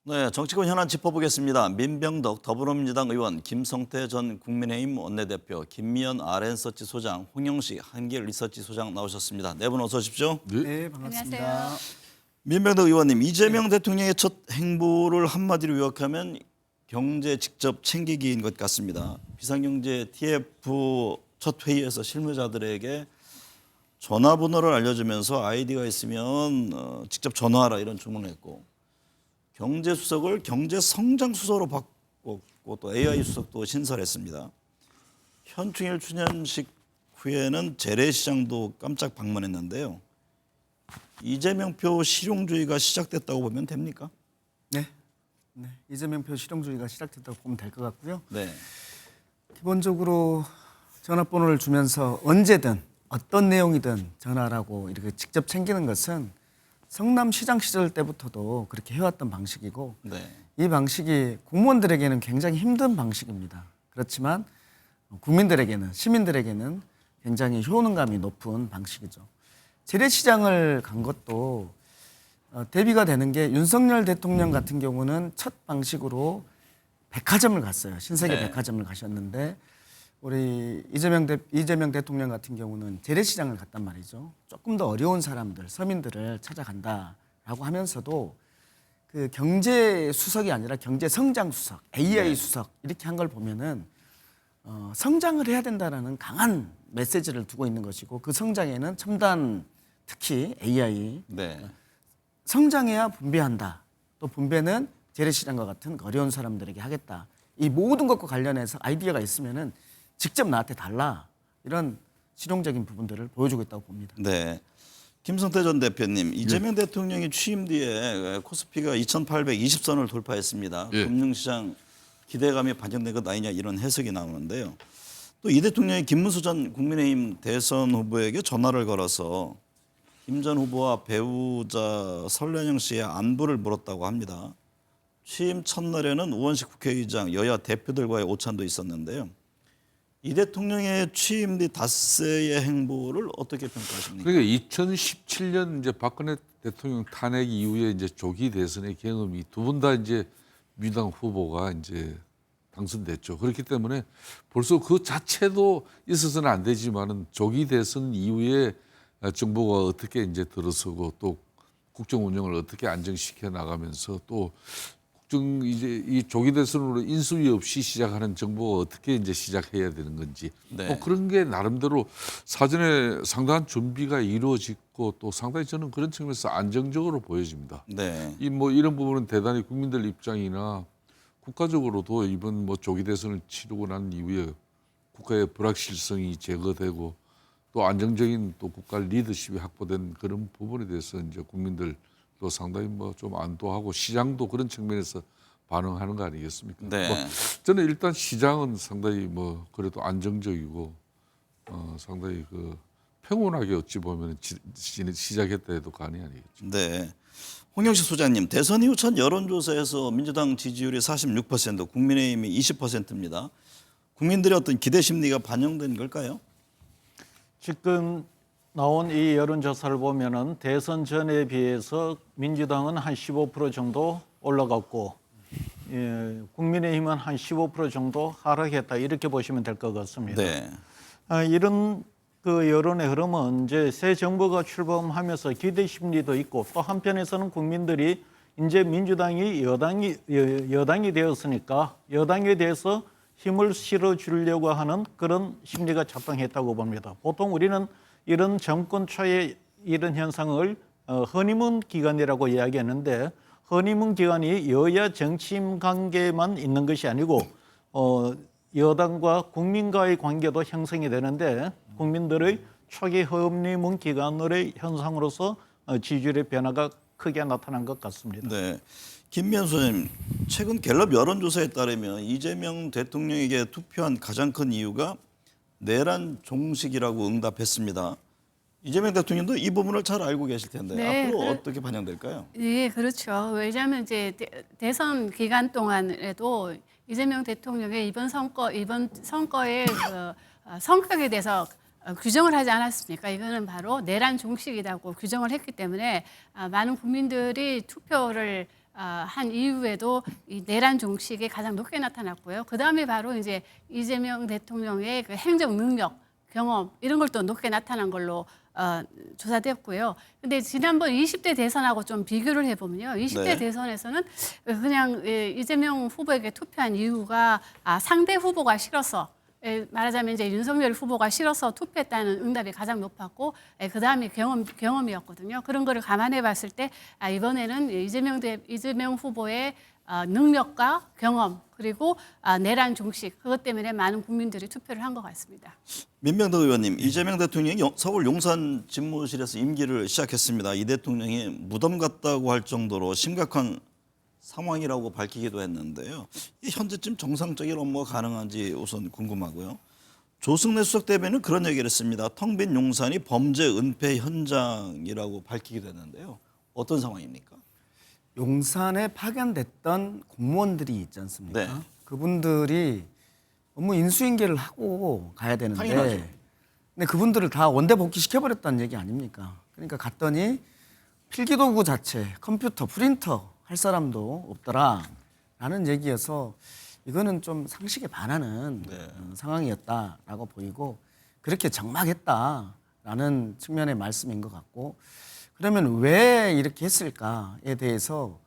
네, 정치권 현안 짚어보겠습니다. 민병덕 더불어민주당 의원, 김성태 전 국민의힘 원내대표, 김미연 RN서치 소장, 홍영식 한길리서치 소장 나오셨습니다. 네 분 어서 오십시오. 네, 반갑습니다. 안녕하세요. 민병덕 의원님, 이재명 대통령의 첫 행보를 한마디로 요약하면 경제 직접 챙기기인 것 같습니다. 비상경제 TF 첫 회의에서 실무자들에게 전화번호를 알려주면서 아이디가 있으면 직접 전화하라 이런 주문을 했고, 경제수석을 경제성장수석으로 바꿨고 또 AI 수석도 신설했습니다. 현충일 추념식 후에는 재래시장도 깜짝 방문했는데요. 이재명표 실용주의가 시작됐다고 보면 됩니까? 네, 이재명표 실용주의가 시작됐다고 보면 될 것 같고요. 네. 기본적으로 전화번호를 주면서 언제든 어떤 내용이든 전화라고 이렇게 직접 챙기는 것은 성남시장 시절 때부터도 그렇게 해왔던 방식이고, 네. 이 방식이 공무원들에게는 굉장히 힘든 방식입니다. 그렇지만 국민들에게는, 시민들에게는 굉장히 효능감이 높은 방식이죠. 재래시장을 간 것도 대비가 되는 게, 윤석열 대통령 같은 경우는 첫 방식으로 백화점을 갔어요. 신세계 네. 백화점을 가셨는데, 우리 이재명 대통령 같은 경우는 재래시장을 갔단 말이죠. 조금 더 어려운 사람들, 서민들을 찾아간다라고 하면서도 그 경제 수석이 아니라 경제 성장 수석, AI 수석 이렇게 한 걸 보면은 성장을 해야 된다라는 강한 메시지를 두고 있는 것이고, 그 성장에는 첨단, 특히 AI, 네. 성장해야 분배한다. 또 분배는 재래시장과 같은 어려운 사람들에게 하겠다. 이 모든 것과 관련해서 아이디어가 있으면은 직접 나한테 달라. 이런 실용적인 부분들을 보여주고 있다고 봅니다. 네. 김성태 전 대표님, 이재명 대통령이 취임 뒤에 코스피가 2,820선을 돌파했습니다. 예. 금융시장 기대감이 반영된 것 아니냐 이런 해석이 나오는데요. 또 이 대통령이 김문수 전 국민의힘 대선 후보에게 전화를 걸어서 김 전 후보와 배우자 설ren영 씨의 안부를 물었다고 합니다. 취임 첫날에는 우원식 국회의장, 여야 대표들과의 오찬도 있었는데요. 이 대통령의 취임 뒤 닷새의 행보를 어떻게 평가하십니까? 그러니까 2017년 이제 박근혜 대통령 탄핵 이후에 이제 조기 대선의 경험이 두 분 다 이제 민주당 후보가 이제 당선됐죠. 그렇기 때문에 벌써 그 자체도 있어서는 안 되지만은 조기 대선 이후에 정부가 어떻게 이제 들어서고 또 국정 운영을 어떻게 안정시켜 나가면서 또 이제 이 조기 대선으로 인수위 없이 시작하는 정부가 어떻게 이제 시작해야 되는 건지 네. 그런 게 나름대로 사전에 상당한 준비가 이루어지고 또 상당히 저는 그런 측면에서 안정적으로 보여집니다. 네. 이런 부분은 대단히 국민들 입장이나 국가적으로도 이번 조기 대선을 치르고 난 이후에 국가의 불확실성이 제거되고 또 안정적인 또 국가 리더십이 확보된 그런 부분에 대해서 이제 국민들 또 상당히 좀 안도하고 시장도 그런 측면에서 반응하는 거 아니겠습니까? 네. 저는 일단 시장은 상당히 그래도 안정적이고 상당히 평온하게 어찌 보면 시작했다 해도 과언이 아니겠죠. 네. 홍영식 소장님, 대선 이후 첫 여론조사에서 민주당 지지율이 46%, 국민의힘이 20%입니다. 국민들의 어떤 기대 심리가 반영된 걸까요? 지금 나온 이 여론조사를 보면은 대선 전에 비해서 민주당은 한 15% 정도 올라갔고, 국민의힘은 한 15% 정도 하락했다 이렇게 보시면 될 것 같습니다. 네. 이런 그 여론의 흐름은 이제 새 정부가 출범하면서 기대 심리도 있고, 또 한편에서는 국민들이 이제 민주당이 여당이 되었으니까 여당에 대해서 힘을 실어 주려고 하는 그런 심리가 작동했다고 봅니다. 보통 우리는 이런 정권 초의 이런 현상을 허니문 기간이라고 이야기하는데, 허니문 기간이 여야 정치인 관계만 있는 것이 아니고 여당과 국민과의 관계도 형성이 되는데, 국민들의 초기 허니문 기간의 현상으로서 지지율의 변화가 크게 나타난 것 같습니다. 네. 김미연 소장님, 최근 갤럽 여론조사에 따르면 이재명 대통령에게 투표한 가장 큰 이유가 내란 종식이라고 응답했습니다. 이재명 대통령도 이 부분을 잘 알고 계실 텐데 네, 앞으로 어떻게 반영될까요? 네, 그렇죠. 왜냐하면 이제 대선 기간 동안에도 이재명 대통령의 이번 선거의 성격에 대해서 규정을 하지 않았습니까? 이거는 바로 내란 종식이라고 규정을 했기 때문에 많은 국민들이 투표를 한 이후에도 이 내란 종식이 가장 높게 나타났고요. 그 다음에 바로 이제 이재명 대통령의 그 행정 능력, 경험 이런 걸 또 높게 나타난 걸로 조사됐고요. 근데 지난번 20대 대선하고 좀 비교를 해보면요. 20대 네. 대선에서는 그냥 이재명 후보에게 투표한 이유가 상대 후보가 싫어서 말하자면 이제 윤석열 후보가 싫어서 투표했다는 응답이 가장 높았고 그 다음에 경험이었거든요. 그런 거를 감안해 봤을 때 이번에는 이재명 후보의 능력과 경험 그리고 내란 종식 그것 때문에 많은 국민들이 투표를 한 것 같습니다. 민병덕 의원님, 이재명 대통령이 서울 용산 집무실에서 임기를 시작했습니다. 이 대통령이 무덤 같다고 할 정도로 심각한 상황이라고 밝히기도 했는데요. 이 현재쯤 정상적인 업무가 가능한지 우선 궁금하고요. 조승래 수석 대변인은 그런 얘기를 했습니다. 텅 빈 용산이 범죄 은폐 현장이라고 밝히기도 했는데요. 어떤 상황입니까? 용산에 파견됐던 공무원들이 있지 않습니까? 네. 그분들이 업무 인수인계를 하고 가야 되는데 당연하죠. 근데 그분들을 다 원대 복귀시켜버렸다는 얘기 아닙니까? 그러니까 갔더니 필기도구 자체, 컴퓨터, 프린터 할 사람도 없더라라는 얘기여서 이거는 좀 상식에 반하는 상황이었다라고 보이고 그렇게 적막했다라는 측면의 말씀인 것 같고 그러면 왜 이렇게 했을까에 대해서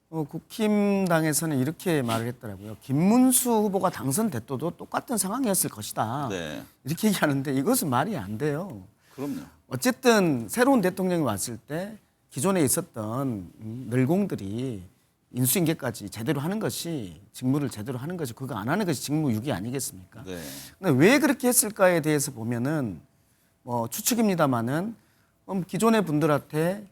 국힘당에서는 이렇게 말을 했더라고요. 김문수 후보가 당선됐어도 똑같은 상황이었을 것이다. 네. 이렇게 얘기하는데 이것은 말이 안 돼요. 그럼요. 어쨌든 새로운 대통령이 왔을 때 기존에 있었던 늘공들이 인수인계까지 제대로 하는 것이 직무를 제대로 하는 것이 그거 안 하는 것이 직무유기 아니겠습니까? 네. 근데 왜 그렇게 했을까에 대해서 보면은 뭐 추측입니다만은 기존의 분들한테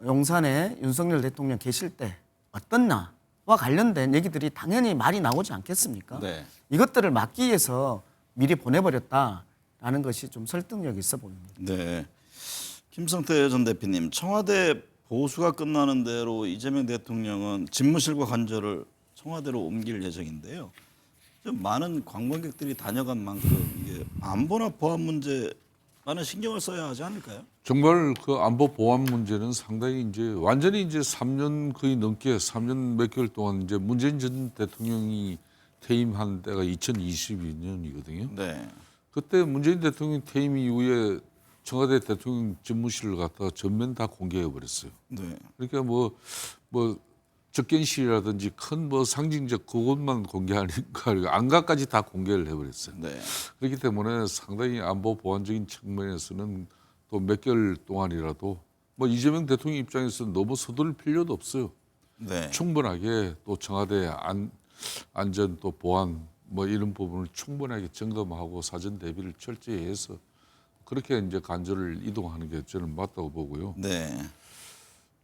용산에 윤석열 대통령 계실 때 어떻나와 관련된 얘기들이 당연히 말이 나오지 않겠습니까? 네. 이것들을 막기 위해서 미리 보내버렸다라는 것이 좀 설득력이 있어 보입니다. 네. 김성태 전 대표님, 청와대 보수가 끝나는 대로 이재명 대통령은 집무실과 관저를 청와대로 옮길 예정인데요. 좀 많은 관광객들이 다녀간 만큼 이게 안보나 보안 문제 많은 신경을 써야 하지 않을까요? 정말 그 안보 보안 문제는 상당히 이제 완전히 이제 3년 거의 넘게 3년 몇 개월 동안 이제 문재인 전 대통령이 퇴임한 때가 2022년이거든요. 네. 그때 문재인 대통령 퇴임 이후에 청와대 대통령 집무실을 갖다가 전면 다 공개해 버렸어요. 네. 그러니까 뭐 접견실이라든지 큰 뭐 상징적 그것만 공개하니까 안가까지 다 공개를 해버렸어요. 네. 그렇기 때문에 상당히 안보 보안적인 측면에서는 또 몇 개월 동안이라도 뭐 이재명 대통령 입장에서는 너무 서두를 필요도 없어요. 네. 충분하게 또 청와대 안전 또 보안 뭐 이런 부분을 충분하게 점검하고 사전 대비를 철저히 해서 그렇게 이제 관저를 이동하는 게 저는 맞다고 보고요. 네.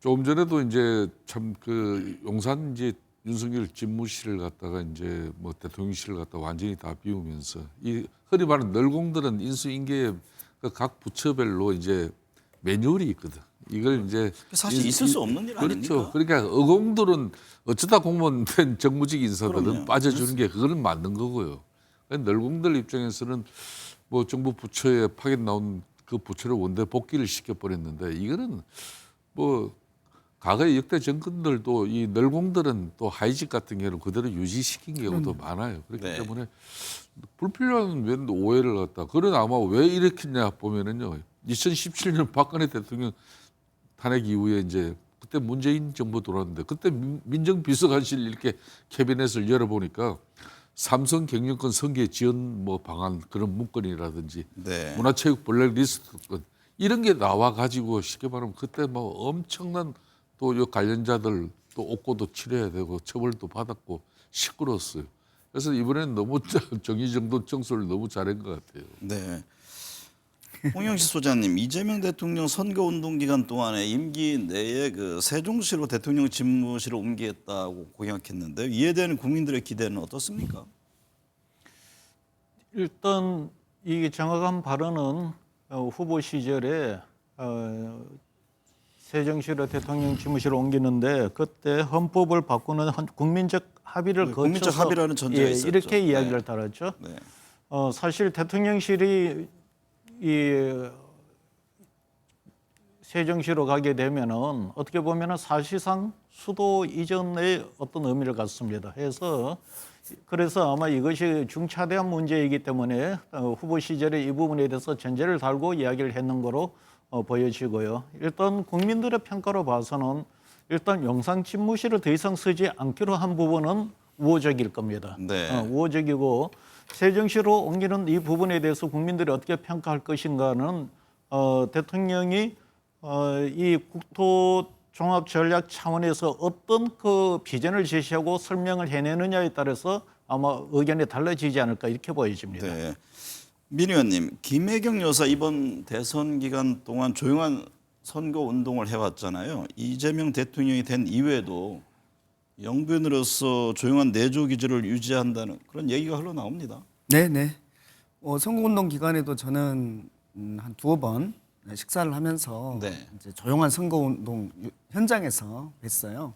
조금 전에도 이제 참 그 용산 이제 윤석열 집무실을 갖다가 이제 뭐 대통령실을 갖다 완전히 다 비우면서 이 흔히 말하는 널공들은 인수인계 그 각 부처별로 이제 매뉴얼이 있거든. 이걸 이제 사실 있을 수 없는 일 아닙니까? 그렇죠. 그러니까 의공들은 어쩌다 공무원 된 정무직 인사들은 그럼요. 빠져주는 게 그거는 맞는 거고요. 널공들 입장에서는 뭐 정부 부처에 파견 나온 그 부처를 원대 복귀를 시켜버렸는데 이거는 뭐 과거의 역대 정권들도 이 널공들은 또 하이직 같은 경우는 그대로 유지시킨 경우도 많아요. 그렇기 네. 때문에 불필요한 웬 오해를 갖다. 그런 아마 왜 일으켰냐 보면은요. 2017년 박근혜 대통령 탄핵 이후에 이제 그때 문재인 정부 들어왔는데 그때 민정비서관실 이렇게 캐비넷을 열어보니까 삼성 경영권 성계 지원 뭐 방안 그런 문건이라든지 네. 문화체육 블랙리스트권 이런 게 나와 가지고 쉽게 말하면 그때 뭐 엄청난 또 요 관련자들 또 옥고도 치러야 되고 처벌도 받았고 시끄러웠어요. 그래서 이번에는 너무 정의정돈 청소를 너무 잘한 것 같아요. 네. 홍영식 소장님, 이재명 대통령 선거운동 기간 동안에 임기 내에 그 세종시로 대통령 집무실을 옮기겠다고 공약했는데 이에 대한 국민들의 기대는 어떻습니까? 일단 이 정확한 발언은 후보 시절에 세종시로 대통령 집무실을 옮기는데 그때 헌법을 바꾸는 국민적 합의를 거쳐서 국민적 합의라는 전제가 있었죠. 이렇게 이야기를 네. 달았죠. 네. 사실 대통령실이 이 세종시로 가게 되면은 어떻게 보면은 사실상 수도 이전의 어떤 의미를 갖습니다. 그래서 아마 이것이 중차대한 문제이기 때문에 후보 시절에 이 부분에 대해서 전제를 달고 이야기를 했는 거로 보여지고요. 일단 국민들의 평가로 봐서는 일단 영상 집무실을 더 이상 쓰지 않기로 한 부분은 우호적일 겁니다. 네. 우호적이고 세종시로 옮기는 이 부분에 대해서 국민들이 어떻게 평가할 것인가는 대통령이 이 국토 종합 전략 차원에서 어떤 그 비전을 제시하고 설명을 해내느냐에 따라서 아마 의견이 달라지지 않을까 이렇게 보여집니다. 네. 민 의원님, 김혜경 여사 이번 대선 기간 동안 조용한 선거 운동을 해왔잖아요. 이재명 대통령이 된 이후에도 영부인으로서 조용한 내조 기질을 유지한다는 그런 얘기가 흘러나옵니다. 네. 선거운동 기간에도 저는 한 두어 번 식사를 하면서 네. 이제 조용한 선거운동 현장에서 뵀어요.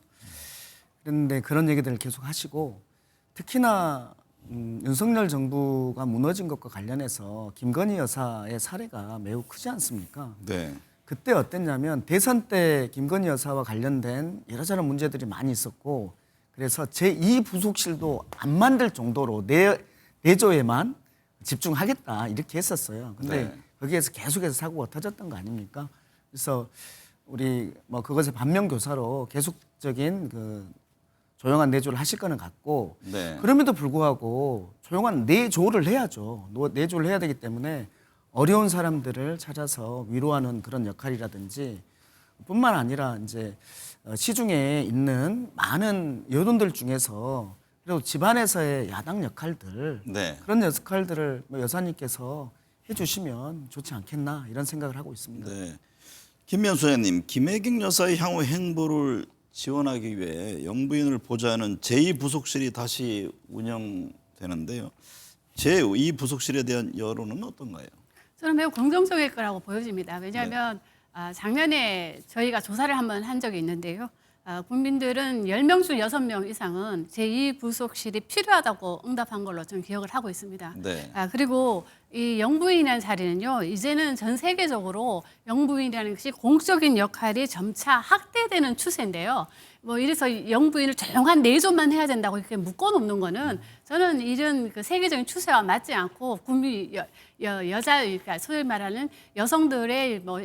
그런데 그런 얘기들을 계속 하시고 특히나 윤석열 정부가 무너진 것과 관련해서 김건희 여사의 사례가 매우 크지 않습니까? 네. 그때 어땠냐면 대선 때 김건희 여사와 관련된 이러저런 문제들이 많이 있었고 그래서 제2부속실도 안 만들 정도로 내조에만 집중하겠다 이렇게 했었어요. 근데 네. 거기에서 계속해서 사고가 터졌던 거 아닙니까? 그래서 우리 뭐 그것의 반면교사로 계속적인 그 조용한 내조를 하실 거는 같고 네. 그럼에도 불구하고 조용한 내조를 해야죠. 내조를 해야 되기 때문에 어려운 사람들을 찾아서 위로하는 그런 역할이라든지 뿐만 아니라 이제 시중에 있는 많은 여론들 중에서 그리고 집안에서의 야당 역할들 네. 그런 역할들을 뭐 여사님께서 해주시면 좋지 않겠나 이런 생각을 하고 있습니다. 네. 김면수 의원님, 김혜경 여사의 향후 행보를 지원하기 위해 영부인을 보좌하는 제2부속실이 다시 운영되는데요. 제2부속실에 대한 여론은 어떤가요? 저는 매우 긍정적일 거라고 보여집니다. 왜냐하면 작년에 저희가 조사를 한번 한 적이 있는데요. 국민들은 10명 중 6명 이상은 제2부속실이 필요하다고 응답한 걸로 저는 기억을 하고 있습니다. 네. 그리고 이 영부인이라는 자리는요, 이제는 전 세계적으로 영부인이라는 것이 공적인 역할이 점차 확대되는 추세인데요. 뭐 이래서 영부인을 조용한 내조만 해야 된다고 이렇게 묶어놓는 거는 저는 이런 그 세계적인 추세와 맞지 않고 국민 여자 그러니까 소위 말하는 여성들의 뭐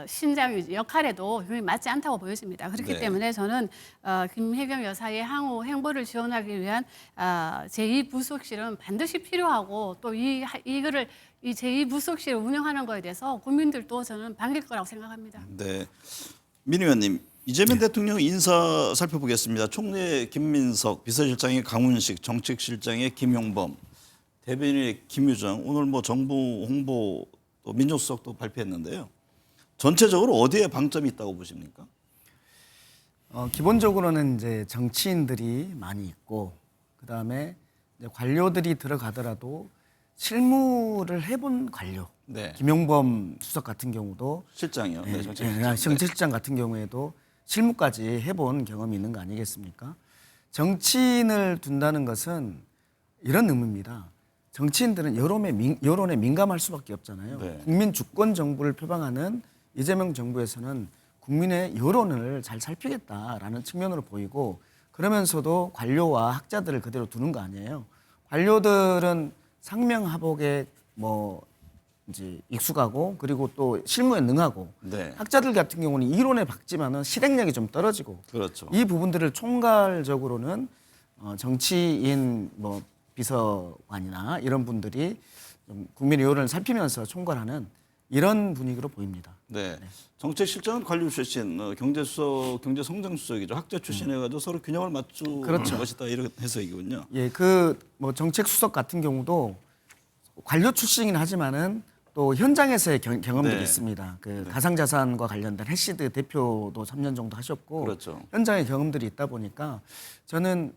신장 역할에도 굉장히 맞지 않다고 보여집니다. 그렇기 네. 때문에 저는 김혜경 여사의 향후 행보를 지원하기 위한 제2부속실은 반드시 필요하고 또 이거를 이 제2부속실을 운영하는 거에 대해서 국민들도 저는 반길 거라고 생각합니다. 네. 민 의원님, 이재명 대통령 인사 살펴보겠습니다. 총리 김민석, 비서실장의 강훈식, 정책실장의 김용범, 대변인의 김유정, 오늘 뭐 정부 홍보 또 민정수석도 발표했는데요. 전체적으로 어디에 방점이 있다고 보십니까? 기본적으로는 이제 정치인들이 많이 있고 그 다음에 관료들이 들어가더라도 실무를 해본 관료. 네. 김용범 수석 같은 경우도 실장이요. 네, 정책실장 같은 경우에도 실무까지 해본 경험이 있는 거 아니겠습니까? 정치인을 둔다는 것은 이런 의미입니다. 정치인들은 여론에 민감할 수밖에 없잖아요. 네. 국민 주권 정부를 표방하는 이재명 정부에서는 국민의 여론을 잘 살피겠다라는 측면으로 보이고 그러면서도 관료와 학자들을 그대로 두는 거 아니에요. 관료들은 상명하복에 뭐 이제 익숙하고 그리고 또 실무에 능하고 네. 학자들 같은 경우는 이론에 박지만은 실행력이 좀 떨어지고 그렇죠. 이 부분들을 총괄적으로는 정치인 뭐 비서관이나 이런 분들이 좀 국민의 여론을 살피면서 총괄하는 이런 분위기로 보입니다. 네. 정책실장은 관료 출신, 경제수석, 경제성장수석이죠. 학자 출신 해가지고 서로 균형을 맞추는 그렇죠. 것이다 이런 해석이군요. 예, 그 뭐 정책 수석 같은 경우도 관료 출신이긴 하지만은 또 현장에서의 경험들이 네. 있습니다. 그 가상자산과 관련된 해시드 대표도 3년 정도 하셨고 그렇죠. 현장의 경험들이 있다 보니까 저는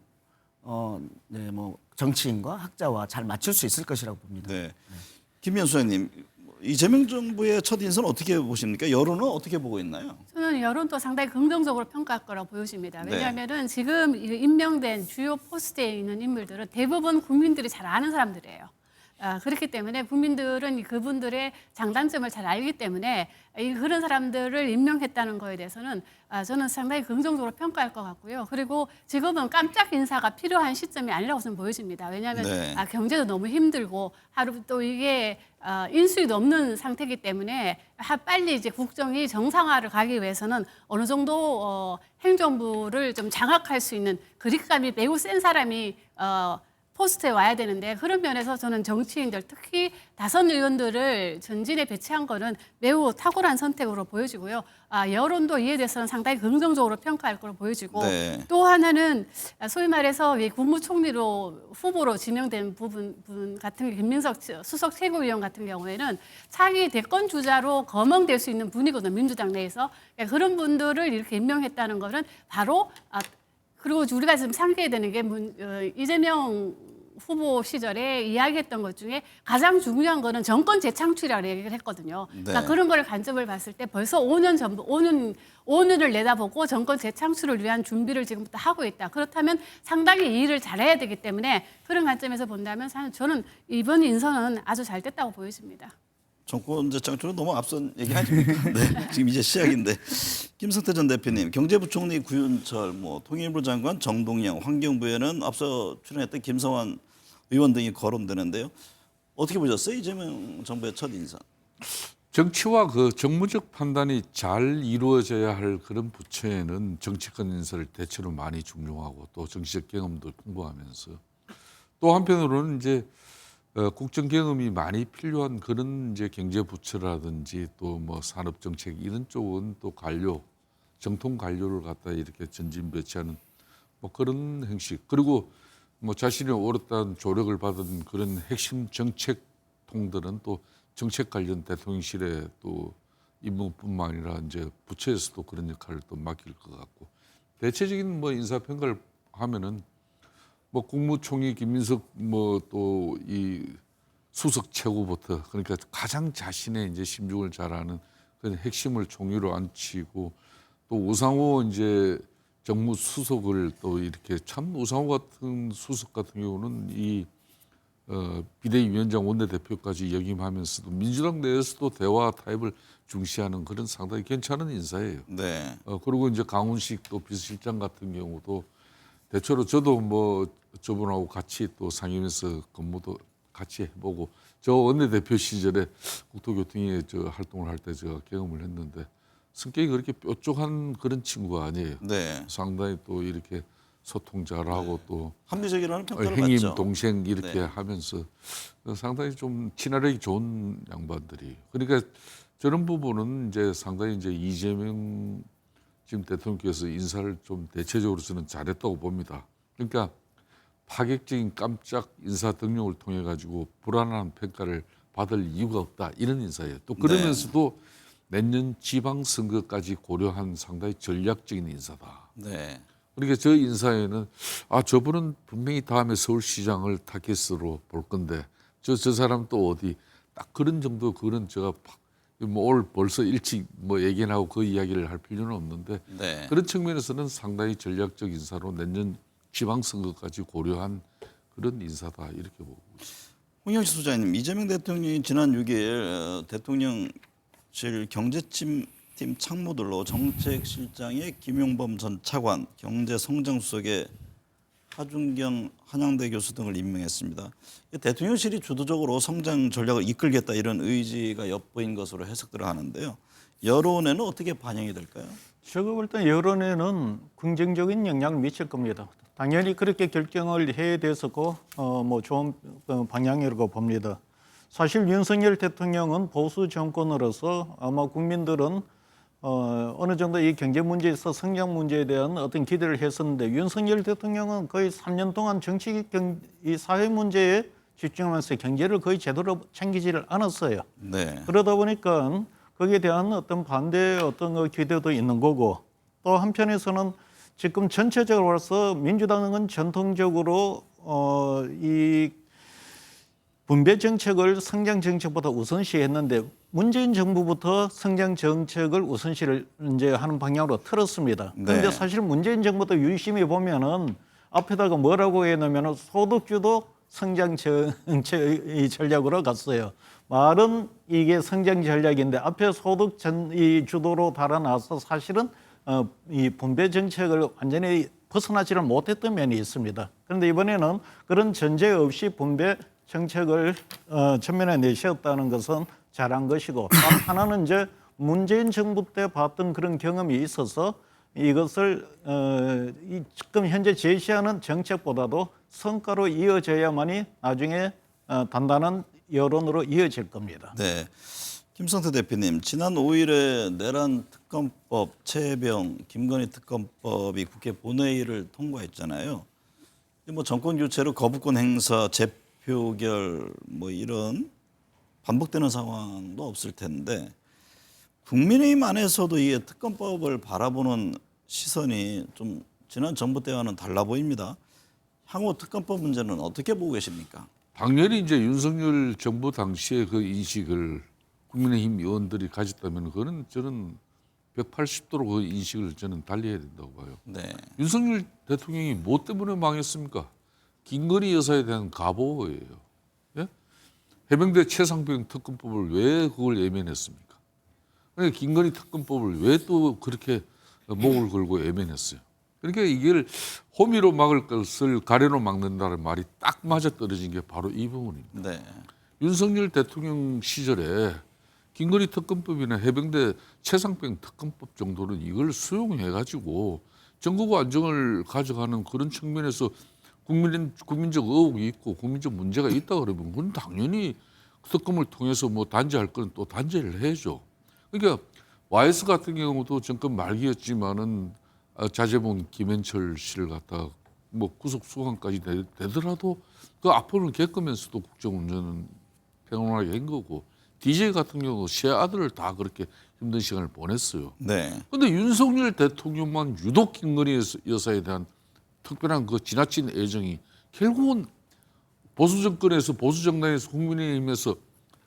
네, 뭐 정치인과 학자와 잘 맞출 수 있을 것이라고 봅니다. 네. 김현수 의원님, 이재명 정부의 첫 인사는 어떻게 보십니까? 여론은 어떻게 보고 있나요? 저는 여론도 상당히 긍정적으로 평가할 거라고 보여집니다. 네. 왜냐하면은 지금 임명된 주요 포스트에 있는 인물들은 대부분 국민들이 잘 아는 사람들이에요. 그렇기 때문에 국민들은 그분들의 장단점을 잘 알기 때문에 그런 사람들을 임명했다는 거에 대해서는 저는 상당히 긍정적으로 평가할 것 같고요. 그리고 지금은 깜짝 인사가 필요한 시점이 아니라고 저는 보여집니다. 왜냐하면 네. 경제도 너무 힘들고 하루 또 이게 인수위도 없는 상태이기 때문에 빨리 이제 국정이 정상화를 가기 위해서는 어느 정도 행정부를 좀 장악할 수 있는 그립감이 매우 센 사람이 포스트에 와야 되는데 그런 면에서 저는 정치인들 특히 다선 의원들을 전진에 배치한 거는 매우 탁월한 선택으로 보여지고요. 여론도 이에 대해서는 상당히 긍정적으로 평가할 걸로 보여지고 네. 또 하나는 소위 말해서 이 국무총리로 후보로 지명된 분 같은 김민석 수석 최고위원 같은 경우에는 차기 대권 주자로 거명될 수 있는 분이거든요. 민주당 내에서 그러니까 그런 분들을 이렇게 임명했다는 거는 바로 그리고 우리가 지금 상기해야 되는 게 이재명 후보 시절에 이야기했던 것 중에 가장 중요한 거는 정권 재창출이라고 얘기를 했거든요. 그러니까 네. 그런 걸 관점을 봤을 때 벌써 5년을 내다보고 정권 재창출을 위한 준비를 지금부터 하고 있다. 그렇다면 상당히 이 일을 잘해야 되기 때문에 그런 관점에서 본다면 저는 이번 인선은 아주 잘 됐다고 보여집니다. 정권 재창출은 너무 앞선 얘기 아닙니까? 네, 지금 이제 시작인데 김성태 전 대표님, 경제부총리 구윤철, 통일부 장관 정동영, 환경부에는 앞서 출연했던 김성환 의원 등이 거론되는데요. 어떻게 보셨어요? 이재명 정부의 첫 인사. 정치와 그 정무적 판단이 잘 이루어져야 할 그런 부처에는 정치권 인사를 대체로 많이 중용하고 또 정치적 경험도 풍부하면서 또 한편으로는 이제 국정 경험이 많이 필요한 그런 이제 경제 부처라든지 또 산업 정책 이런 쪽은 또 관료, 정통 관료를 갖다 이렇게 전진 배치하는 그런 형식. 그리고 자신이 오랫동안 조력을 받은 그런 핵심 정책통들은 또 정책 관련 대통령실에 또 임무뿐만 아니라 이제 부처에서도 그런 역할을 또 맡길 것 같고 대체적인 인사 평가를 하면은 국무총리 김민석 또 이 수석 최고부터 그러니까 가장 자신의 이제 심중을 잘 아는 그런 핵심을 총리로 앉히고 또 우상호 이제 정무수석을 또 이렇게 참 우상호 같은 수석 같은 경우는 이 비대위원장 원내대표까지 역임하면서도 민주당 내에서도 대화 타협을 중시하는 그런 상당히 괜찮은 인사예요. 네. 그리고 이제 강훈식 또 비서실장 같은 경우도 대체로 저도 저분하고 같이 또 상임위에서 근무도 같이 해보고 저 원내대표 시절에 국토교통위에 활동을 할 때 제가 경험을 했는데 성격이 그렇게 뾰족한 그런 친구가 아니에요. 네. 상당히 또 이렇게 소통 잘하고 또 합리적이라는 평가를 형님 받죠. 동생 이렇게 네. 하면서 상당히 좀 친화력이 좋은 양반들이. 그러니까 저런 부분은 이제 상당히 이제 이재명 지금 대통령께서 인사를 좀 대체적으로 저는 잘했다고 봅니다. 그러니까 파격적인 깜짝 인사 등용을 통해 가지고 불안한 평가를 받을 이유가 없다 이런 인사예요. 또 그러면서도 내년 지방선거까지 고려한 상당히 전략적인 인사다. 네. 그러니까 저 인사에는 저분은 분명히 다음에 서울시장을 타겟으로 볼 건데 저 사람 또 어디 딱 그런 정도 그런 제가 올 벌써 일찍 얘기하고 그 이야기를 할 필요는 없는데 네. 그런 측면에서는 상당히 전략적 인사로 내년 지방선거까지 고려한 그런 인사다 이렇게 보고 있습니다. 홍영식 소장님, 이재명 대통령이 지난 6일 대통령실 경제팀 참모들로 정책실장에 김용범 전 차관, 경제성장수석에 하준경 한양대 교수 등을 임명했습니다. 대통령실이 주도적으로 성장 전략을 이끌겠다 이런 의지가 엿보인 것으로 해석들을 하는데요. 여론에는 어떻게 반영이 될까요? 제가 볼 때 여론에는 긍정적인 영향을 미칠 겁니다. 당연히 그렇게 결정을 해야 됐었고 좋은 방향이라고 봅니다. 사실 윤석열 대통령은 보수 정권으로서 아마 국민들은 어느 정도 이 경제 문제에서 성장 문제에 대한 어떤 기대를 했었는데 윤석열 대통령은 거의 3년 동안 이 사회 문제에 집중하면서 경제를 거의 제대로 챙기지를 않았어요. 네. 그러다 보니까 거기에 대한 어떤 반대 어떤 기대도 있는 거고 또 한편에서는 지금 전체적으로서 민주당은 전통적으로 이 분배 정책을 성장 정책보다 우선시했는데 문재인 정부부터 성장 정책을 우선시를 이제 하는 방향으로 틀었습니다. 그런데 네. 사실 문재인 정부도 유심히 보면은 앞에다가 뭐라고 해놓으면 소득주도 성장 이 전략으로 갔어요. 말은 이게 성장 전략인데 앞에 소득 이 주도로 달아나서 사실은 이 분배 정책을 완전히 벗어나지를 못했던 면이 있습니다. 그런데 이번에는 그런 전제 없이 분배 정책을 전면에 내세웠다는 것은 잘한 것이고, 딱 하나는 이제 문재인 정부 때 봤던 그런 경험이 있어서 이것을 지금 현재 제시하는 정책보다도 성과로 이어져야만이 나중에 단단한 여론으로 이어질 겁니다. 네. 김성태 대표님, 지난 5일에 내란 특검법, 최혜병, 김건희 특검법이 국회 본회의를 통과했잖아요. 뭐 정권 교체로 거부권 행사, 재표결 뭐 이런 반복되는 상황도 없을 텐데 국민의힘 안에서도 이 특검법을 바라보는 시선이 좀 지난 정부 때와는 달라 보입니다. 향후 특검법 문제는 어떻게 보고 계십니까? 당연히 이제 윤석열 정부 당시의 그 인식을 국민의힘 의원들이 가졌다면 그거는 저는 180도로 그 인식을 저는 달리해야 된다고 봐요. 네. 윤석열 대통령이 뭐 때문에 망했습니까? 김건희 여사에 대한 가보예요. 예? 해병대 최상병 특검법을 왜 그걸 예면했습니까? 그러니까 김건희 특검법을 왜 또 그렇게 목을 걸고 예면했어요? 그러니까 이걸 호미로 막을 것을 가래로 막는다는 말이 딱 맞아 떨어진 게 바로 이 부분입니다. 네. 윤석열 대통령 시절에 김건희 특검법이나 해병대 최상병 특검법 정도는 이걸 수용해가지고 전국 안정을 가져가는 그런 측면에서 국민적 의혹이 있고 국민적 문제가 있다 그러면 그건 당연히 특검을 통해서 뭐 단죄할 건 또 단죄를 해야죠. 그러니까 YS 같은 경우도 정권 말기였지만은 자제분 김현철 씨를 갖다가 뭐 구속 수감까지 되더라도 그 앞으로는 겪으면서도 국정운전은 평온하게 한 거고, DJ 같은 경우 세 아들을 다 그렇게 힘든 시간을 보냈어요. 네. 그런데 윤석열 대통령만 유독 김건희 여사에 대한 특별한 그 지나친 애정이 결국은 보수 정권에서 보수 정당에서 국민의힘에서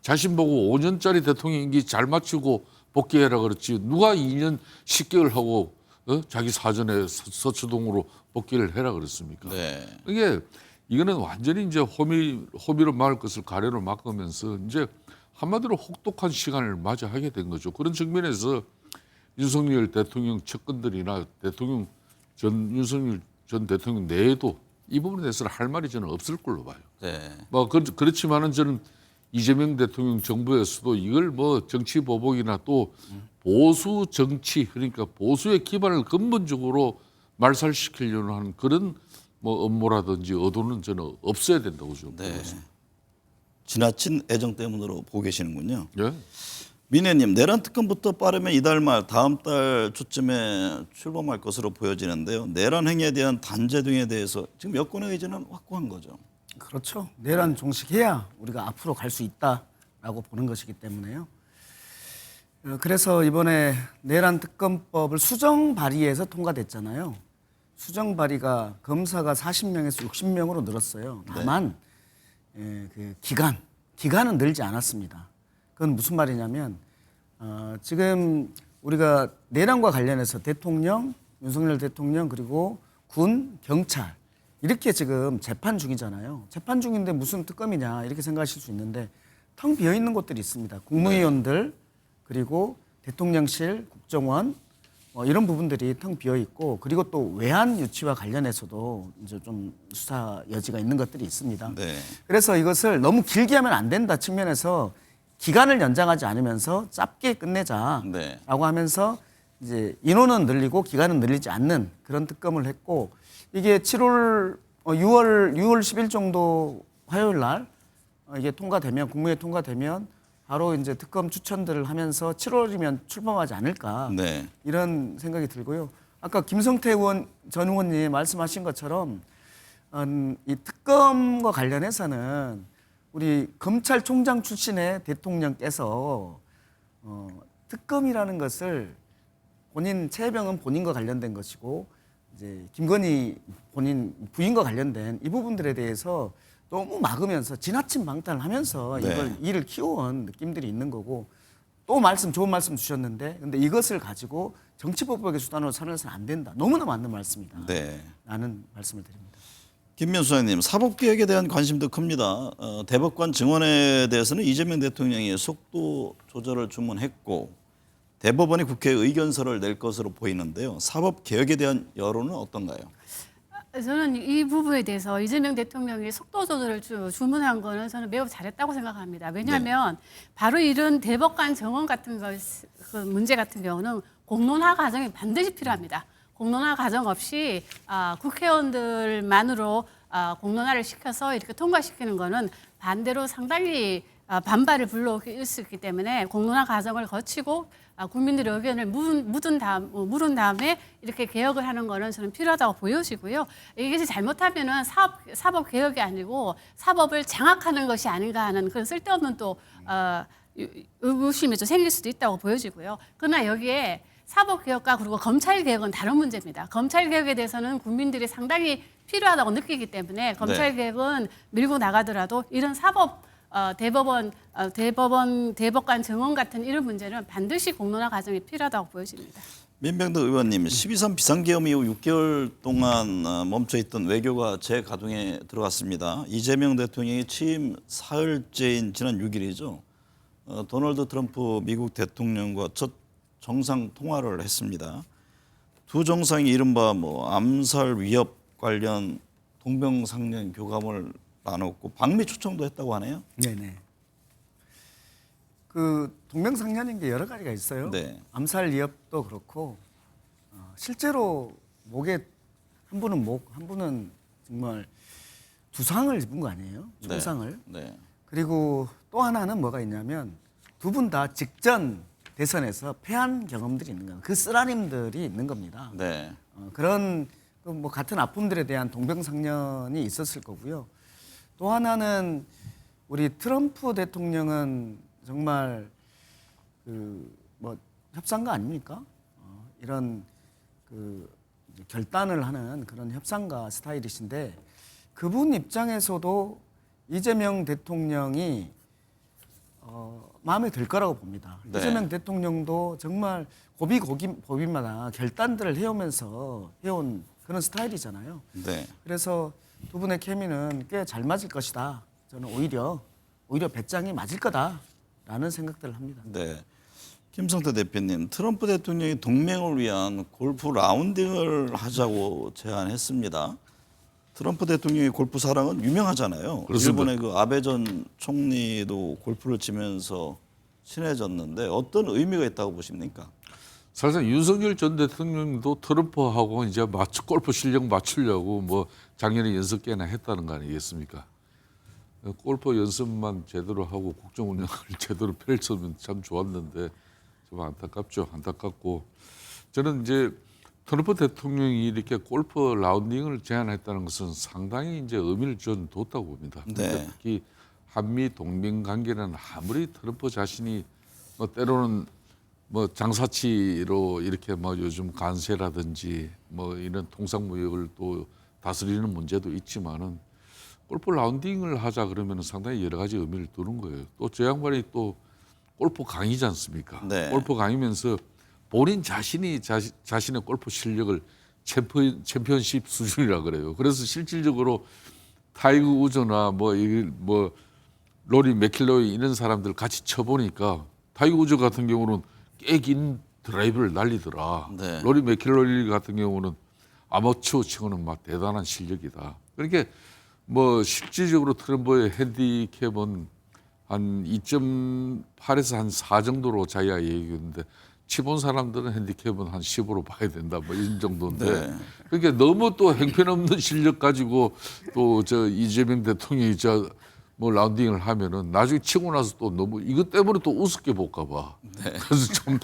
자신 보고 5년짜리 대통령 임기 잘 마치고 복귀해라 그랬지 누가 2년 10개월 하고 자기 사전에 서초동으로 복귀를 해라 그랬습니까? 네. 이거는 완전히 이제 호미로 막을 것을 가래로 막으면서 이제 한마디로 혹독한 시간을 맞이하게 된 거죠. 그런 측면에서 윤석열 대통령 측근들이나 윤석열 전 대통령 내에도 이 부분에 대해서는 할 말이 저는 없을 걸로 봐요. 네. 뭐 그렇지만은 저는 이재명 대통령 정부에서도 이걸 뭐 정치 보복이나 또 보수 정치, 그러니까 보수의 기반을 근본적으로 말살시키려는 하는 그런 뭐 업무라든지 의도는 저는 없어야 된다고 좀 네. 보겠습니다. 지나친 애정 때문으로 보고 계시는군요. 예? 민혜님, 내란 특검부터 빠르면 이달 말 다음 달 초쯤에 출범할 것으로 보여지는데요. 내란 행위에 대한 단죄 등에 대해서 지금 여권의 의지는 확고한 거죠. 그렇죠. 내란 종식해야 우리가 앞으로 갈 수 있다라고 보는 것이기 때문에요. 그래서 이번에 내란 특검법을 수정 발의해서 통과됐잖아요. 수정 발의가 검사가 40명에서 60명으로 늘었어요. 다만 그 기간은 늘지 않았습니다. 그건 무슨 말이냐면 지금 우리가 내란과 관련해서 대통령, 윤석열 대통령 그리고 군, 경찰 이렇게 지금 재판 중이잖아요. 재판 중인데 무슨 특검이냐 이렇게 생각하실 수 있는데 텅 비어 있는 곳들이 있습니다. 국무위원들 그리고 대통령실, 국정원 이런 부분들이 텅 비어 있고, 그리고 또 외환 유치와 관련해서도 이제 좀 수사 여지가 있는 것들이 있습니다. 네. 그래서 이것을 너무 길게 하면 안 된다 측면에서 기간을 연장하지 않으면서 짧게 끝내자라고 네. 하면서 이제 인원은 늘리고 기간은 늘리지 않는 그런 특검을 했고, 이게 6월 10일 정도 화요일 날 이게 통과되면, 국무회의 통과되면 바로 이제 특검 추천들을 하면서 7월이면 출범하지 않을까 네. 이런 생각이 들고요. 아까 김성태 전 의원님 말씀하신 것처럼 이 특검과 관련해서는 우리 검찰총장 출신의 대통령께서 특검이라는 것을 최혜병은 본인과 관련된 것이고 이제 김건희 본인 부인과 관련된 이 부분들에 대해서 너무 막으면서 지나친 방탄을 하면서 네. 일을 키워온 느낌들이 있는 거고, 또 좋은 말씀 주셨는데 근데 이것을 가지고 정치법복의 수단으로 선언해서는 안 된다. 너무나 맞는 말씀이다. 네. 라는 말씀을 드립니다. 김민수 소장님, 사법개혁에 대한 관심도 큽니다. 대법관 증언에 대해서는 이재명 대통령이 속도 조절을 주문했고 대법원이 국회에 의견서를 낼 것으로 보이는데요. 사법개혁에 대한 여론은 어떤가요? 저는 이 부분에 대해서 이재명 대통령이 속도 조절을 주문한 거는 저는 매우 잘했다고 생각합니다. 왜냐하면 바로 이런 대법관 정원 같은 그 문제 같은 경우는 공론화 과정이 반드시 필요합니다. 공론화 과정 없이 국회의원들만으로 공론화를 시켜서 이렇게 통과시키는 거는 반대로 상당히 반발을 불러올 수 있기 때문에 공론화 과정을 거치고 국민들의 의견을 물은 다음에 이렇게 개혁을 하는 거는 저는 필요하다고 보여지고요. 이것이 잘못하면은 사법 개혁이 아니고 사법을 장악하는 것이 아닌가 하는 그런 쓸데없는 또 의구심이 좀 생길 수도 있다고 보여지고요. 그러나 여기에 사법 개혁과 그리고 검찰 개혁은 다른 문제입니다. 검찰 개혁에 대해서는 국민들이 상당히 필요하다고 느끼기 때문에 검찰 개혁은 밀고 나가더라도 이런 사법 대법관 증언 같은 이런 문제는 반드시 공론화 과정이 필요하다고 보여집니다. 민병덕 의원님, 12.3 비상계엄 이후 6개월 동안 멈춰있던 외교가 재가동에 들어갔습니다. 이재명 대통령이 취임 사흘째인 지난 6일이죠. 도널드 트럼프 미국 대통령과 첫 정상 통화를 했습니다. 두 정상이 이른바 암살 위협 관련 동병상련 교감을 나눴고 방미 초청도 했다고 하네요. 네네. 그 동명상련인 게 여러 가지가 있어요. 네. 암살 위협도 그렇고 실제로 목에 한 분은 한 분은 정말 두상을 입은 거 아니에요? 총상을. 네. 그리고 또 하나는 뭐가 있냐면 두 분 다 직전 대선에서 패한 경험들이 있는 거예요. 그 쓰라림들이 있는 겁니다. 네. 그런 같은 아픔들에 대한 동병상련이 있었을 거고요. 또 하나는 우리 트럼프 대통령은 정말 협상가 아닙니까? 이런 결단을 하는 그런 협상가 스타일이신데 그분 입장에서도 이재명 대통령이 마음에 들 거라고 봅니다. 네. 이재명 대통령도 정말 고비마다 결단들을 해온 그런 스타일이잖아요. 네. 그래서 두 분의 케미는 꽤 잘 맞을 것이다. 저는 오히려 배짱이 맞을 거다라는 생각들을 합니다. 네. 김성태 대표님, 트럼프 대통령이 동맹을 위한 골프 라운딩을 하자고 제안했습니다. 트럼프 대통령의 골프 사랑은 유명하잖아요. 그렇습니다. 일본의 그 아베 전 총리도 골프를 치면서 친해졌는데 어떤 의미가 있다고 보십니까? 사실상 윤석열 전 대통령도 트럼프하고 이제 골프 실력 맞추려고 작년에 연습 꽤나 했다는 거 아니겠습니까? 골프 연습만 제대로 하고 국정 운영을 제대로 펼쳤으면 참 좋았는데 좀 안타깝죠. 안타깝고 저는 이제 트럼프 대통령이 이렇게 골프 라운딩을 제안했다는 것은 상당히 이제 의미를 좀 뒀다고 봅니다. 네. 특히 한미 동맹 관계는 아무리 트럼프 자신이 때로는 장사치로 이렇게 요즘 관세라든지 이런 통상무역을 또 다스리는 문제도 있지만은 골프 라운딩을 하자 그러면 상당히 여러 가지 의미를 두는 거예요. 또 저 양반이 또 골프 강의지 않습니까? 네. 골프 강의면서 본인 자신이 자신의 골프 실력을 챔피언십 수준이라 그래요. 그래서 실질적으로 타이거 우즈나 로리 맥킬로이 이런 사람들 같이 쳐보니까 타이거 우즈 같은 경우는 꽤 긴 드라이브를 날리더라. 네. 로리 맥킬로이 같은 경우는 아마추어 치고는 대단한 실력이다. 그러니까 실질적으로 트럼프의 핸디캡은 한 2.8에서 한 4 정도로 자기가 얘기했는데 치본 사람들은 핸디캡은 한 10으로 봐야 된다. 이런 정도인데. 네. 그러니까 너무 또 형편없는 실력 가지고 또 이재명 대통령이 라운딩을 하면은 나중에 치고 나서 또 너무 이것 때문에 또 우습게 볼까 봐. 네. 그래서 좀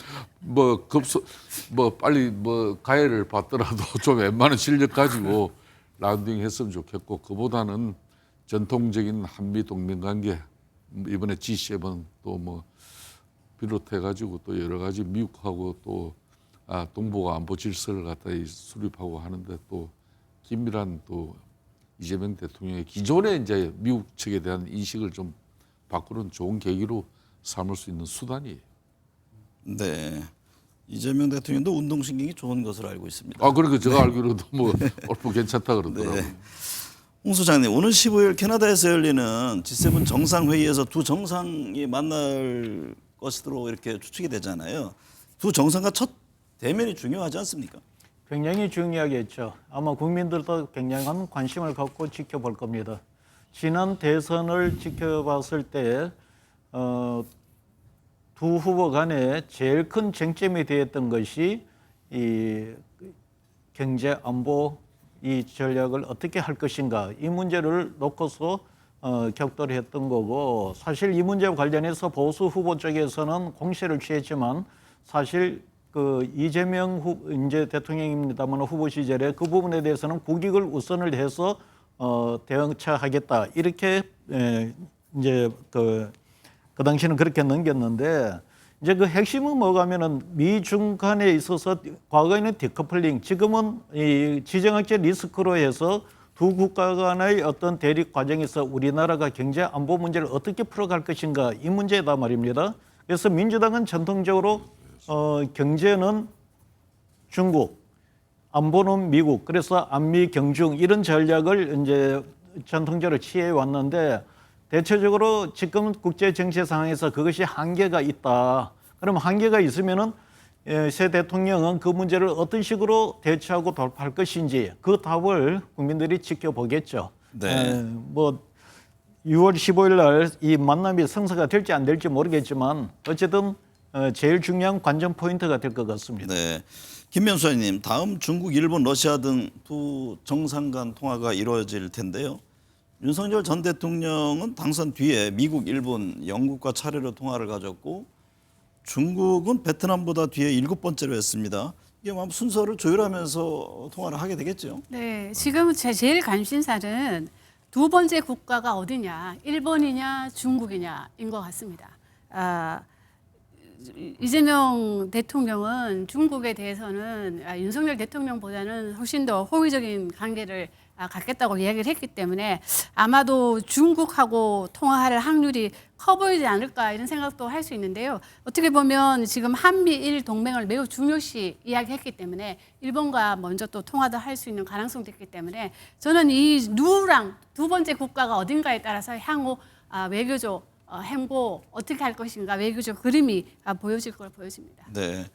빨리 가해를 받더라도 좀 웬만한 실력 가지고 라운딩 했으면 좋겠고 그보다는 전통적인 한미 동맹 관계 이번에 G7 또 비롯해 가지고 또 여러 가지 미국하고 또 동북아 안보 질서를 갖다 수립하고 하는데 또 긴밀한 또 이재명 대통령의 기존의 이제 미국 측에 대한 인식을 좀 바꾸는 좋은 계기로 삼을 수 있는 수단이에요. 네. 이재명 대통령도 운동신경이 좋은 것으로 알고 있습니다. 그러니까 제가 알기로도 골프 괜찮다 그러더라고요. 네. 홍 소장님, 오늘 15일 캐나다에서 열리는 G7 정상회의에서 두 정상이 만날 것으로 이렇게 추측이 되잖아요. 두 정상과 첫 대면이 중요하지 않습니까? 굉장히 중요하겠죠. 아마 국민들도 굉장한 관심을 갖고 지켜볼 겁니다. 지난 대선을 지켜봤을 때 두 후보 간에 제일 큰 쟁점이 되었던 것이 이 경제 안보 이 전략을 어떻게 할 것인가 이 문제를 놓고서 격돌을 했던 거고, 사실 이 문제와 관련해서 보수 후보 쪽에서는 공세를 취했지만 사실 그 이재명 이제 대통령입니다만 후보 시절에 그 부분에 대해서는 국익을 우선을 해서 대응처하겠다 이렇게 이제 그 당시는 그렇게 넘겼는데, 이제 그 핵심은 뭐가면은 미중 간에 있어서 과거에는 디커플링, 지금은 이 지정학적 리스크로 해서 두 국가 간의 어떤 대립 과정에서 우리나라가 경제 안보 문제를 어떻게 풀어갈 것인가 이 문제다 말입니다. 그래서 민주당은 전통적으로 경제는 중국, 안보는 미국, 그래서 안미 경중 이런 전략을 이제 전통적으로 취해 왔는데, 대체적으로 지금 국제 정세 상황에서 그것이 한계가 있다. 그럼 한계가 있으면은 새 대통령은 그 문제를 어떤 식으로 대처하고 돌파할 것인지 그 답을 국민들이 지켜보겠죠. 네. 뭐 6월 15일 날 이 만남이 성사가 될지 안 될지 모르겠지만 어쨌든 제일 중요한 관전 포인트가 될 것 같습니다. 네. 김명수 소장님, 다음 중국, 일본, 러시아 등 두 정상 간 통화가 이루어질 텐데요. 윤석열 전 대통령은 당선 뒤에 미국, 일본, 영국과 차례로 통화를 가졌고 중국은 베트남보다 뒤에 7번째로 했습니다. 이게 뭐 순서를 조율하면서 통화를 하게 되겠죠. 네, 지금 제 제일 관심사는 두 번째 국가가 어디냐, 일본이냐, 중국이냐인 것 같습니다. 이재명 대통령은 중국에 대해서는 윤석열 대통령보다는 훨씬 더 호의적인 관계를 갖겠다고 이야기를 했기 때문에 아마도 중국하고 통화할 확률이 커 보이지 않을까 이런 생각도 할 수 있는데요. 어떻게 보면 지금 한미일 동맹을 매우 중요시 이야기했기 때문에 일본과 먼저 또 통화도 할 수 있는 가능성도 있기 때문에 저는 이 누구랑 두 번째 국가가 어딘가에 따라서 향후 외교적 행보 어떻게 할 것인가 외교적 그림이 보여질 걸 보여집니다. 네.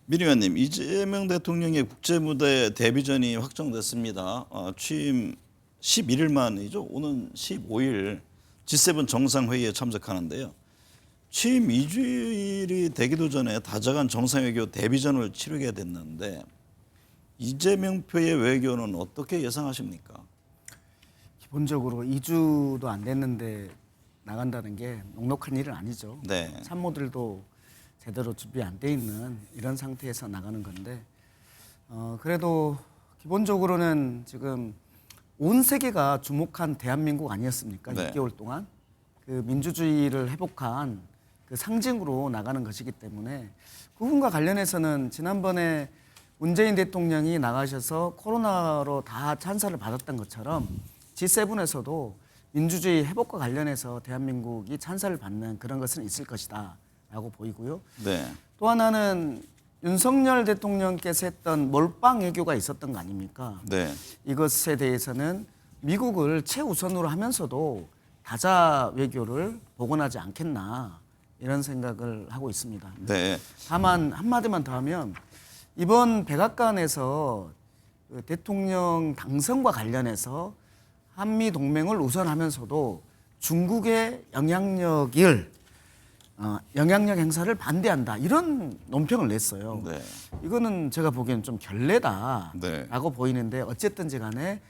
민 의원님, 이재명 대통령의 국제무대 데뷔전이 확정됐습니다. 취임 11일 만이죠. 오는 15일 G7 정상회의에 참석하는데요. 취임 2주일이 되기도 전에 다자간 정상외교 데뷔전을 치르게 됐는데 이재명표의 외교는 어떻게 예상하십니까? 기본적으로 2주도 안 됐는데 나간다는 게 녹록한 일은 아니죠. 네. 참모들도 제대로 준비 안 돼 있는 이런 상태에서 나가는 건데 그래도 기본적으로는 지금 온 세계가 주목한 대한민국 아니었습니까? 네. 6개월 동안 그 민주주의를 회복한 그 상징으로 나가는 것이기 때문에 그 부분과 관련해서는 지난번에 문재인 대통령이 나가셔서 코로나로 다 찬사를 받았던 것처럼 G7에서도 민주주의 회복과 관련해서 대한민국이 찬사를 받는 그런 것은 있을 것이다 라고 보이고요. 네. 또 하나는 윤석열 대통령께서 했던 몰빵 외교가 있었던 거 아닙니까? 네. 이것에 대해서는 미국을 최우선으로 하면서도 다자 외교를 복원하지 않겠나 이런 생각을 하고 있습니다. 네. 다만 한마디만 더 하면 이번 백악관에서 대통령 당선과 관련해서 한미 동맹을 우선하면서도 중국의 영향력 행사를 반대한다 이런 논평을 냈어요. 네. 이거는 제가 보기에는 좀 결례다라고 네. 보이는데 어쨌든지 간에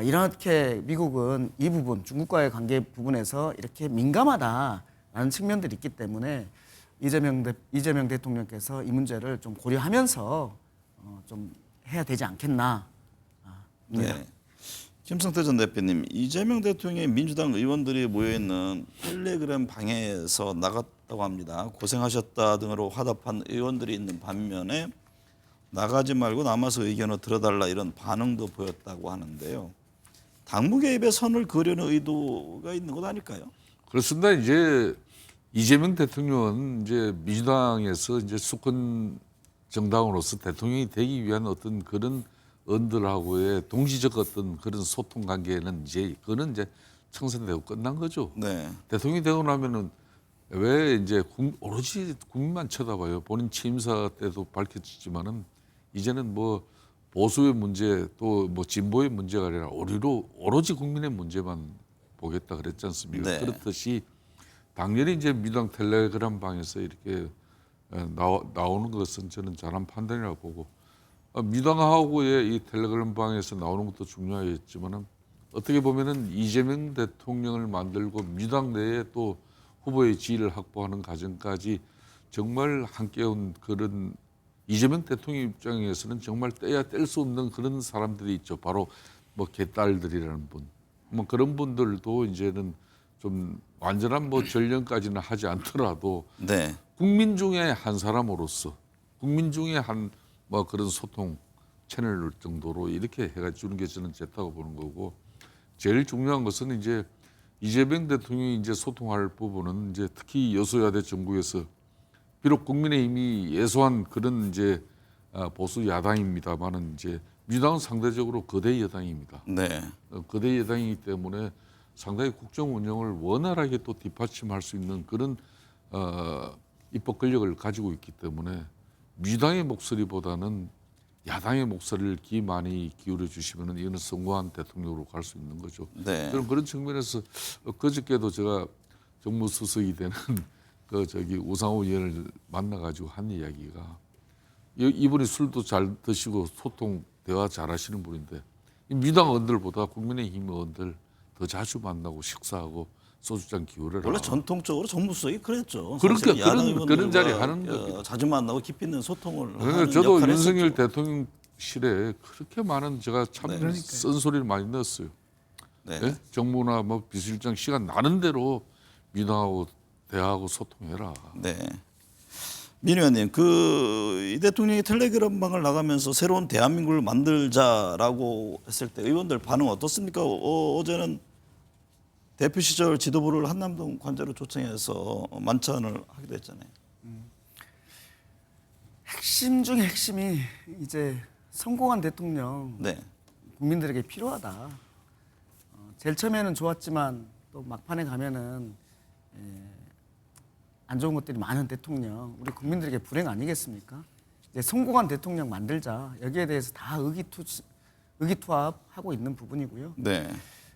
이렇게 미국은 이 부분 중국과의 관계 부분에서 이렇게 민감하다라는 측면들이 있기 때문에 이재명 대통령께서 이 문제를 좀 고려하면서 좀 해야 되지 않겠나. 네. 김성태 전 대표님, 이재명 대통령의 민주당 의원들이 모여있는 텔레그램 방에서 나갔다고 합니다. 고생하셨다 등으로 화답한 의원들이 있는 반면에 나가지 말고 남아서 의견을 들어달라 이런 반응도 보였다고 하는데요. 당무 개입의 선을 그으려는 의도가 있는 것 아닐까요? 그렇습니다. 이제 이재명 대통령은 이제 민주당에서 이제 수권 정당으로서 대통령이 되기 위한 어떤 그런 언들하고의 동시적 어떤 그런 소통 관계는 이제 그거는 이제 청산되고 끝난 거죠. 네. 대통령이 되고 나면은 왜 이제 오로지 국민만 쳐다봐요. 본인 취임사 때도 밝혔지만은 이제는 뭐 보수의 문제 또 뭐 진보의 문제가 아니라 오로지 국민의 문제만 보겠다 그랬지 않습니까? 네. 그렇듯이 당연히 이제 민주당 텔레그램 방에서 이렇게 나오는 것은 저는 잘한 판단이라고 보고 민주당하고의 이 텔레그램 방에서 나오는 것도 중요하겠지만은 어떻게 보면은 이재명 대통령을 만들고 민주당 내에 또 후보의 지위를 확보하는 과정까지 정말 함께 온 그런 이재명 대통령 입장에서는 정말 떼야 뗄 수 없는 그런 사람들이 있죠. 바로 뭐 개딸들이라는 분, 뭐 그런 분들도 이제는 좀 완전한 뭐 전령까지는 하지 않더라도 네. 국민 중에 한 사람으로서 국민 중에 한 뭐 그런 소통 채널 정도로 이렇게 해가 주는 게 저는 좋다고 보는 거고 제일 중요한 것은 이제 이재명 대통령이 이제 소통할 부분은 이제 특히 여소야대 정부에서 비록 국민의힘이 예소한 그런 이제 보수 야당입니다만은 이제 민주당은 상대적으로 거대 여당입니다. 네. 거대 여당이기 때문에 상당히 국정 운영을 원활하게 또 뒷받침할 수 있는 그런 입법 권력을 가지고 있기 때문에 민주당의 목소리보다는 야당의 목소리를 많이 기울여 주시면은 이거는 성공한 대통령으로 갈 수 있는 거죠. 네. 저는 그런 측면에서 그저께도 제가 정무수석이 되는 그 우상호 의원을 만나가지고 한 이야기가 이분이 술도 잘 드시고 소통 대화 잘하시는 분인데 민주당 의원들보다 국민의힘 의원들 더 자주 만나고 식사하고 소주잔 기울여라. 원래 전통적으로 정무수석이 그랬죠. 그렇게 사실 야당 그런 의원들과, 자리 하는 거죠. 자주 만나고 깊이 있는 소통을 그러니까 하는 저도 역할을 윤석열 했었죠. 대통령실에 그렇게 많은 제가 참 쓴소리를 많이 넣었어요. 네. 예? 정무나 뭐 비서실장 시간 나는 대로 민주당하고 대화하고 소통해라. 네. 민 의원님, 이 대통령이 텔레그램방을 나가면서 새로운 대한민국을 만들자라고 했을 때 의원들 반응 어떻습니까? 어제는 대표 시절 지도부를 한남동 관저로 초청해서 만찬을 하기도 했잖아요. 핵심 중에 핵심이 이제 성공한 대통령 네. 국민들에게 필요하다. 제일 처음에는 좋았지만 또 막판에 가면은 안 좋은 것들이 많은 대통령, 우리 국민들에게 불행 아니겠습니까? 이제 성공한 대통령 만들자. 여기에 대해서 다 의기투합하고 있는 부분이고요. 네.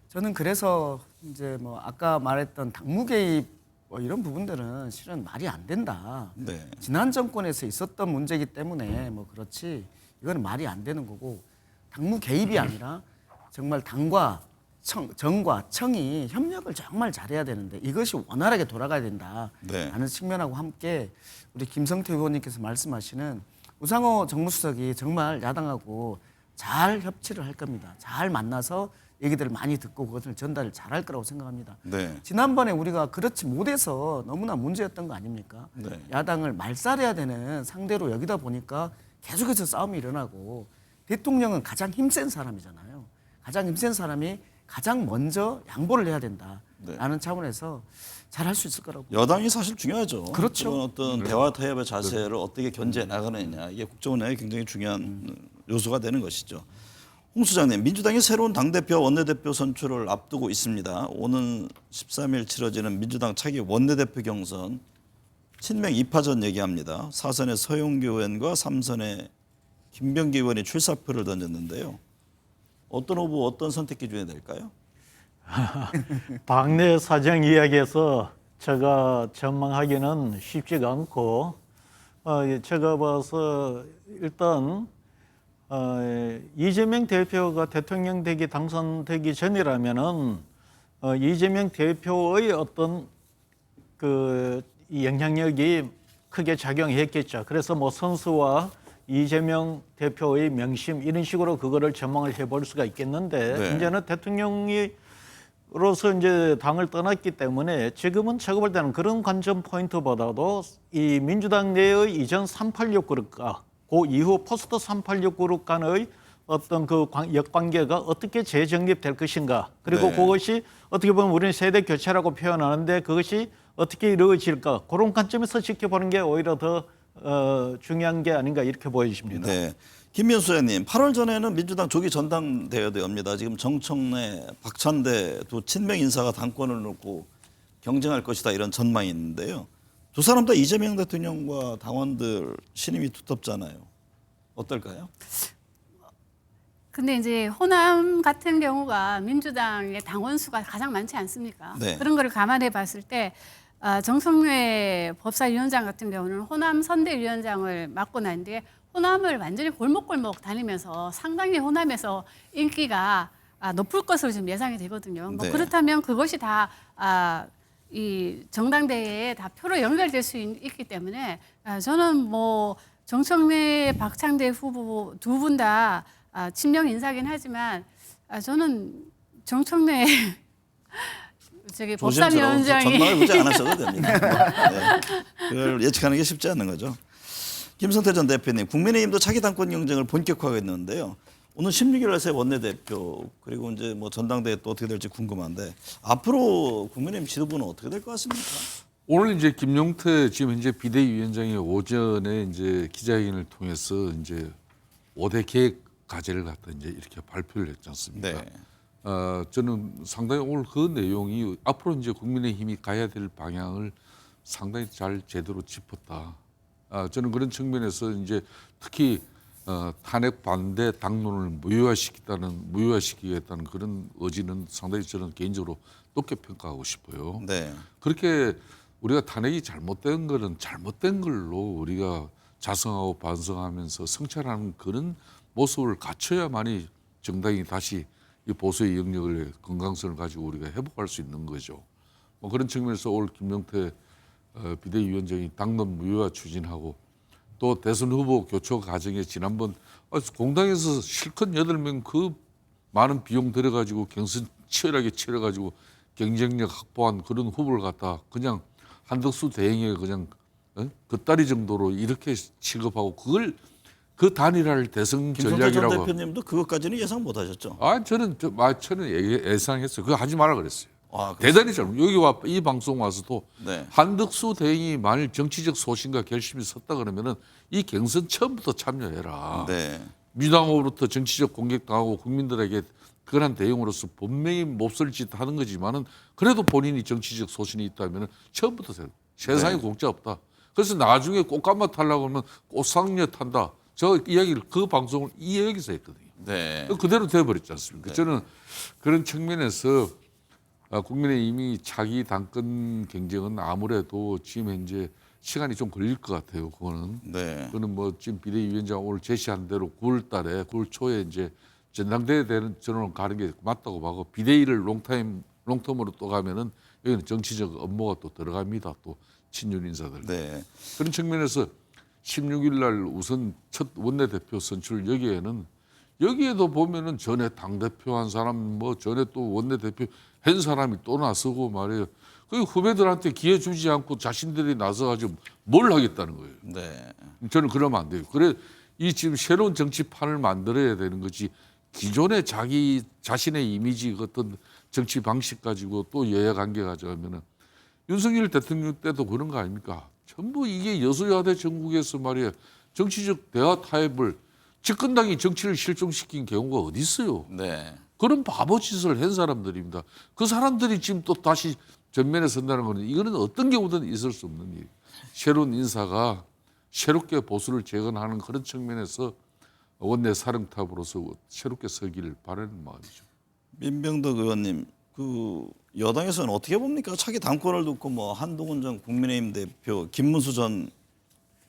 저는 그래서 이제 뭐 아까 말했던 당무 개입 뭐 이런 부분들은 실은 말이 안 된다. 네. 지난 정권에서 있었던 문제이기 때문에 뭐 그렇지 이거는 말이 안 되는 거고 당무 개입이 아니라 정말 당과 정과 청이 협력을 정말 잘해야 되는데 이것이 원활하게 돌아가야 된다. 네. 라는 측면하고 함께 우리 김성태 의원님께서 말씀하시는 우상호 정무수석이 정말 야당하고 잘 협치를 할 겁니다. 잘 만나서 얘기들을 많이 듣고 그것을 전달을 잘할 거라고 생각합니다. 네. 지난번에 우리가 그렇지 못해서 너무나 문제였던 거 아닙니까? 네. 야당을 말살해야 되는 상대로 여기다 보니까 계속해서 싸움이 일어나고 대통령은 가장 힘센 사람이잖아요. 가장 힘센 사람이 가장 먼저 양보를 해야 된다라는 차원에서 잘할 수 있을 거라고. 여당이 사실 중요하죠. 그렇죠. 그런 어떤 대화 타협의 자세를 어떻게 견제해 나가느냐 이게 국정 운영에 굉장히 중요한 요소가 되는 것이죠. 홍 수장님, 민주당이 새로운 당대표 원내대표 선출을 앞두고 있습니다. 오는 13일 치러지는 민주당 차기 원내대표 경선 친명 2파전 얘기합니다. 4선의 서용교 의원과 3선의 김병기 의원이 출사표를 던졌는데요. 어떤 후보 어떤 선택 기준이 될까요? 당내 사정 이야기에서 제가 전망하기는 쉽지가 않고 제가 봐서 일단 이재명 대표가 대통령 되기 당선되기 전이라면은 이재명 대표의 어떤 그 영향력이 크게 작용했겠죠. 그래서 뭐 선수와 이재명 대표의 명심 이런 식으로 그거를 전망을 해볼 수가 있겠는데 네. 이제는 대통령으로서 이제 당을 떠났기 때문에 지금은 제가 볼 때는 그런 관점 포인트보다도 이 민주당 내의 이전 386 그룹과 그 이후 포스트 386 그룹 간의 어떤 그 역관계가 어떻게 재정립될 것인가 그리고 네. 그것이 어떻게 보면 우리는 세대 교체라고 표현하는데 그것이 어떻게 이루어질까 그런 관점에서 지켜보는 게 오히려 더 중요한 게 아닌가 이렇게 보여집니다. 네. 김민수 의원님, 8월 전에는 민주당 조기 전당대회도 엽니다. 지금 정청래, 박찬대 두 친명 인사가 당권을 놓고 경쟁할 것이다 이런 전망이 있는데요. 두 사람 다 이재명 대통령과 당원들 신임이 두텁잖아요. 어떨까요? 근데 이제 호남 같은 경우가 민주당의 당원 수가 가장 많지 않습니까? 네. 그런 거를 감안해 봤을 때 정성래 법사위원장 같은 경우는 호남 선대위원장을 맡고 난 뒤에 호남을 완전히 골목골목 다니면서 상당히 호남에서 인기가 높을 것으로 지금 예상이 되거든요. 뭐 네. 그렇다면 그것이 다 이 정당대회에 다 표로 연결될 수 있기 때문에 저는 뭐 정청래, 박창대 후보 두 분 다 친명 인사긴 하지만 저는 정청래 저기 법사위원장이 전망을 굳이 안 하셔도 됩니다. 네. 그걸 예측하는 게 쉽지 않은 거죠. 김성태 전 대표님, 국민의힘도 차기 당권 경쟁을 본격화하겠는데요. 오늘 16일 날새 원내대표 그리고 이제 뭐 전당대회 또 어떻게 될지 궁금한데 앞으로 국민의힘 지도부는 어떻게 될 것 같습니까? 오늘 이제 김용태 지금 현재 비대위원장이 오전에 이제 기자회견을 통해서 이제 5대 계획 과제를 갖다 이제 이렇게 발표를 했지 않습니까? 네. 저는 상당히 오늘 그 내용이 앞으로 이제 국민의힘이 가야 될 방향을 상당히 잘 제대로 짚었다. 저는 그런 측면에서 이제 특히 탄핵 반대 당론을 무효화시키겠다는 그런 의지는 상당히 저는 개인적으로 높게 평가하고 싶어요. 네. 그렇게 우리가 탄핵이 잘못된 거는 잘못된 걸로 우리가 자성하고 반성하면서 성찰하는 그런 모습을 갖춰야만이 정당이 다시 이 보수의 영역을 건강성을 가지고 우리가 회복할 수 있는 거죠. 뭐 그런 측면에서 오늘 김용태 비대위원장이 당론 무효화 추진하고 또 대선 후보 교초 과정에 지난번 공당에서 실컷 8명 그 많은 비용 들여가지고 경선 치열하게 치러가지고 경쟁력 확보한 그런 후보를 갖다 그냥 한덕수 대행에 그냥 겉다리 정도로 이렇게 취급하고 그걸 그 단일화를 대선 김성태 전 전략이라고. 대표님도 그것까지는 예상 못 하셨죠? 저는 예상했어요. 그거 하지 말라 그랬어요. 그렇습니까? 대단히 잘못. 여기 이 방송 와서도 네. 한덕수 대행이 만일 정치적 소신과 결심이 섰다 그러면은 이 경선 처음부터 참여해라. 네. 민주당으로부터 정치적 공격당하고 국민들에게 그런 대응으로서 분명히 몹쓸 짓 하는 거지만은 그래도 본인이 정치적 소신이 있다면은 처음부터 세상에 네. 공짜 없다. 그래서 나중에 꽃감마 타려고 하면 꽃상녀 탄다. 저 이야기를 그 방송을 이 여기서 했거든요. 네. 그대로 돼버렸지 않습니까? 저는 그런 측면에서 국민의힘이 차기 당권 경쟁은 아무래도 지금 현재 시간이 좀 걸릴 것 같아요. 그거는. 네. 그거는 뭐 지금 비대위원장 오늘 제시한 대로 9월 달에 9월 초에 이제 전당대회 되는 전으로 가는 게 맞다고 봐고 비대위를 롱텀으로 또 가면은 여기는 정치적 업무가 또 들어갑니다. 또 친윤 인사들. 네. 그런 측면에서 16일 날 우선 첫 원내대표 선출 여기에도 보면은 전에 당대표 한 사람 뭐 전에 또 원내대표 한 사람이 또 나서고 말이에요. 그 후배들한테 기회 주지 않고 자신들이 나서가지고 뭘 하겠다는 거예요. 네. 저는 그러면 안 돼요. 그래 이 지금 새로운 정치판을 만들어야 되는 거지 기존의 자기 자신의 이미지 어떤 정치 방식 가지고 또 여야 관계 가져가면은 윤석열 대통령 때도 그런 거 아닙니까? 전부 이게 여소야대 전국에서 말이에요. 정치적 대화 타협을 집권당이 정치를 실종시킨 경우가 어디 있어요? 네. 그런 바보 짓을 한 사람들입니다. 그 사람들이 지금 또 다시 전면에 선다는 거는 이거는 어떤 경우든 있을 수 없는 일. 새로운 인사가 새롭게 보수를 재건하는 그런 측면에서 원내 사령탑으로서 새롭게 서기를 바라는 마음이죠. 민병덕 의원님, 그 여당에서는 어떻게 봅니까? 차기 당권을 두고 뭐 한동훈 전 국민의힘 대표, 김문수 전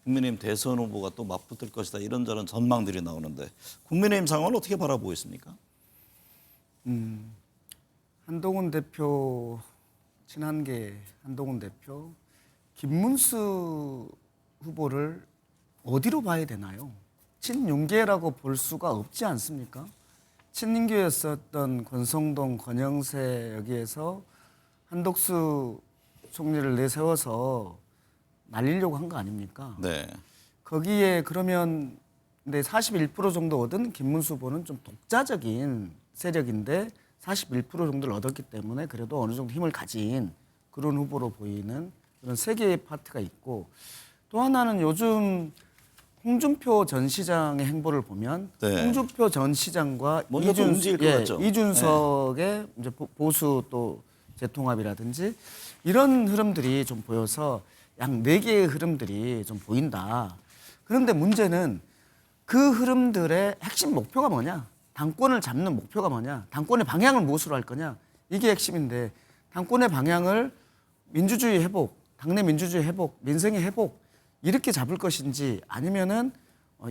국민의힘 대선 후보가 또 맞붙을 것이다 이런저런 전망들이 나오는데 국민의힘 상황을 어떻게 바라보고 있습니까? 한동훈 대표 친한계 한동훈 대표 김문수 후보를 어디로 봐야 되나요? 친윤계라고 볼 수가 없지 않습니까? 친윤계였었던 권성동, 권영세 여기에서 한덕수 총리를 내세워서 날리려고 한 거 아닙니까? 네. 거기에 그러면 근데 41% 정도 얻은 김문수 후보는 좀 독자적인 세력인데 41% 정도를 얻었기 때문에 그래도 어느 정도 힘을 가진 그런 후보로 보이는 그런 세 개의 파트가 있고 또 하나는 요즘 홍준표 전 시장의 행보를 보면 네. 홍준표 전 시장과 뭔가 또 움직일 것 같죠. 이준석의 이제 보수 또 재통합이라든지 이런 흐름들이 좀 보여서 약 4개의 흐름들이 좀 보인다. 그런데 문제는 그 흐름들의 핵심 목표가 뭐냐? 당권을 잡는 목표가 뭐냐? 당권의 방향을 무엇으로 할 거냐? 이게 핵심인데 당권의 방향을 민주주의 회복, 당내 민주주의 회복, 민생의 회복 이렇게 잡을 것인지 아니면은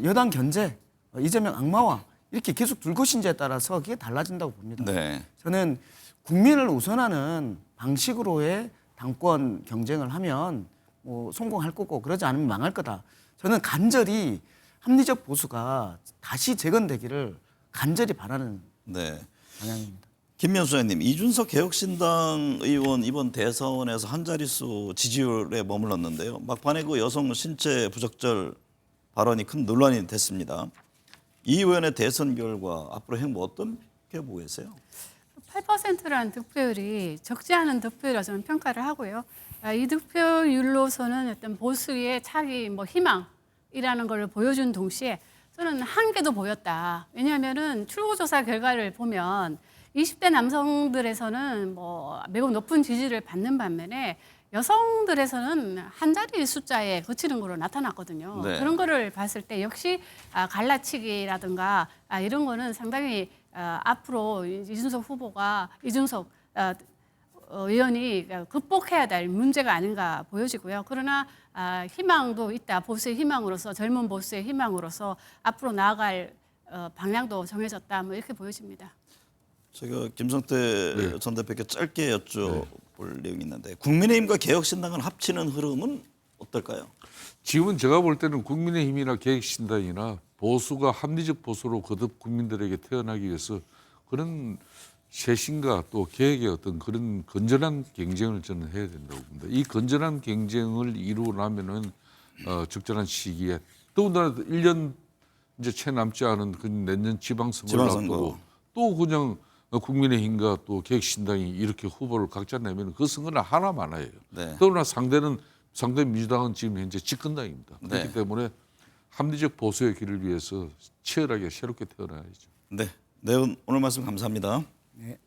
여당 견제, 이재명 악마화 이렇게 계속 둘 것인지에 따라서 그게 달라진다고 봅니다. 네. 저는 국민을 우선하는 방식으로의 당권 경쟁을 하면 뭐 성공할 거고 그러지 않으면 망할 거다. 저는 간절히 합리적 보수가 다시 재건되기를 간절히 바라는 네. 방향입니다. 김명수 의원님, 이준석 개혁신당 의원 이번 대선에서 한 자릿수 지지율에 머물렀는데요. 막판에 그 여성 신체 부적절 발언이 큰 논란이 됐습니다. 이 의원의 대선 결과 앞으로 행보 어떻게 보고 계세요? 8%라는 득표율이 적지 않은 득표율이라고 저는 평가를 하고요. 이 득표율로서는 어떤 보수의 차기 희망이라는 걸 보여준 동시에 저는 한계도 보였다. 왜냐하면은 출구조사 결과를 보면 20대 남성들에서는 매우 높은 지지를 받는 반면에 여성들에서는 한 자리 숫자에 그치는 거로 나타났거든요. 네. 그런 거를 봤을 때 역시 갈라치기라든가 이런 거는 상당히 앞으로 이준석 의원이 극복해야 될 문제가 아닌가 보여지고요. 그러나 희망도 있다. 보수의 희망으로서 젊은 보수의 희망으로서 앞으로 나아갈 방향도 정해졌다. 이렇게 보여집니다. 제가 김성태 전 대표께 짧게 여쭤볼 내용이 있는데 국민의힘과 개혁신당을 합치는 흐름은 어떨까요? 지금은 제가 볼 때는 국민의힘이나 개혁신당이나 보수가 합리적 보수로 거듭 국민들에게 태어나기 위해서 그런 쇄신과 또 개혁의 어떤 그런 건전한 경쟁을 저는 해야 된다고 봅니다. 이 건전한 경쟁을 이루고 나면은 적절한 시기에 더군다나 1년 이제 채 남지 않은 그 내년 지방선거를 앞두고 또 그냥 국민의힘과 또 개혁신당이 이렇게 후보를 각자 내면 그 선거는 하나 많아요. 네. 더구나 상대 민주당은 지금 현재 집권당입니다. 그렇기 네. 때문에 합리적 보수의 길을 위해서 치열하게 새롭게 태어나야죠. 네. 오늘 말씀 감사합니다. 네.